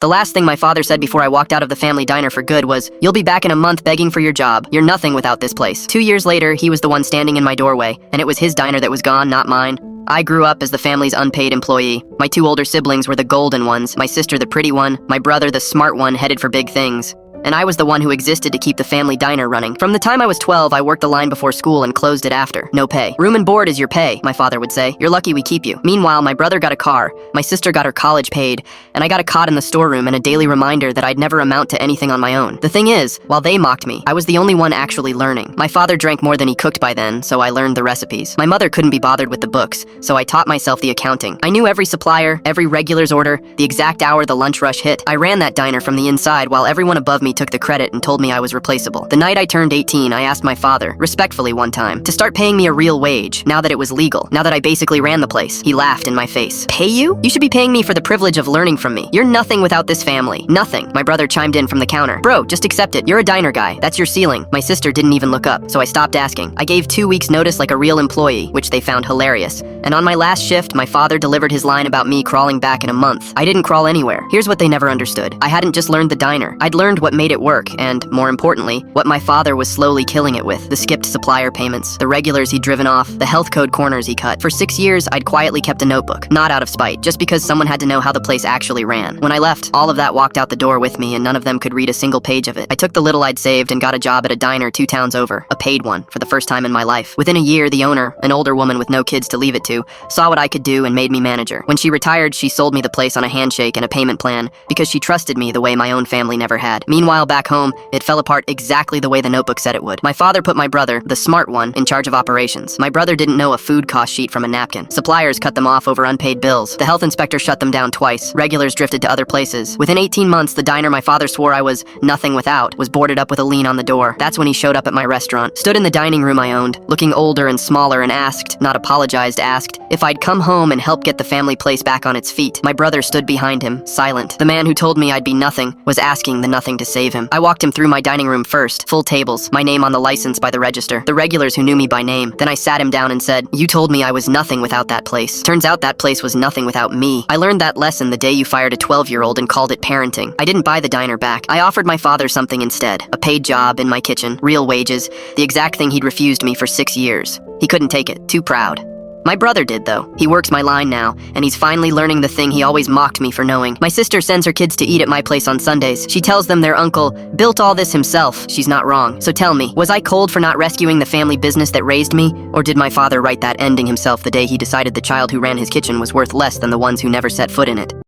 The last thing my father said before I walked out of the family diner for good was, "You'll be back in a month begging for your job. You're nothing without this place." 2 years later, he was the one standing in my doorway, and it was his diner that was gone, not mine. I grew up as the family's unpaid employee. My 2 older siblings were the golden ones, my sister the pretty one, my brother the smart one headed for big things. And I was the one who existed to keep the family diner running. From the time I was 12, I worked the line before school and closed it after. No pay. Room and board is your pay, my father would say. You're lucky we keep you. Meanwhile, my brother got a car, my sister got her college paid, and I got a cot in the storeroom and a daily reminder that I'd never amount to anything on my own. The thing is, while they mocked me, I was the only one actually learning. My father drank more than he cooked by then, so I learned the recipes. My mother couldn't be bothered with the books, so I taught myself the accounting. I knew every supplier, every regular's order, the exact hour the lunch rush hit. I ran that diner from the inside while everyone above me took the credit and told me I was replaceable. The night I turned 18, I asked my father, respectfully one time, to start paying me a real wage, now that it was legal, now that I basically ran the place. He laughed in my face. Pay you? You should be paying me for the privilege of learning from me. You're nothing without this family. Nothing. My brother chimed in from the counter. Bro, just accept it. You're a diner guy. That's your ceiling. My sister didn't even look up, so I stopped asking. I gave 2 weeks notice like a real employee, which they found hilarious. And on my last shift, my father delivered his line about me crawling back in a month. I didn't crawl anywhere. Here's what they never understood. I hadn't just learned the diner. I'd learned what made it work, and, more importantly, what my father was slowly killing it with. The skipped supplier payments, the regulars he'd driven off, the health code corners he cut. For 6 years, I'd quietly kept a notebook. Not out of spite, just because someone had to know how the place actually ran. When I left, all of that walked out the door with me, and none of them could read a single page of it. I took the little I'd saved and got a job at a diner 2 towns over. A paid one, for the first time in my life. Within a year, the owner, an older woman with no kids to leave it to, saw what I could do and made me manager. When she retired, she sold me the place on a handshake and a payment plan, because she trusted me the way my own family never had. Meanwhile, back home, it fell apart exactly the way the notebook said it would. My father put my brother, the smart one, in charge of operations. My brother didn't know a food cost sheet from a napkin. Suppliers cut them off over unpaid bills. The health inspector shut them down twice. Regulars drifted to other places. Within 18 months, the diner my father swore I was nothing without was boarded up with a lien on the door. That's when he showed up at my restaurant, stood in the dining room I owned, looking older and smaller, and asked, not apologized, asked, if I'd come home and help get the family place back on its feet. My brother stood behind him, silent. The man who told me I'd be nothing was asking the nothing to save him. I walked him through my dining room first, full tables, my name on the license by the register, the regulars who knew me by name. Then I sat him down and said, "You told me I was nothing without that place. Turns out that place was nothing without me. I learned that lesson the day you fired a 12-year-old and called it parenting." I didn't buy the diner back. I offered my father something instead. A paid job in my kitchen, real wages, the exact thing he'd refused me for 6 years. He couldn't take it, too proud. My brother did, though. He works my line now, and he's finally learning the thing he always mocked me for knowing. My sister sends her kids to eat at my place on Sundays. She tells them their uncle built all this himself. She's not wrong. So tell me, was I cold for not rescuing the family business that raised me? Or did my father write that ending himself the day he decided the child who ran his kitchen was worth less than the ones who never set foot in it?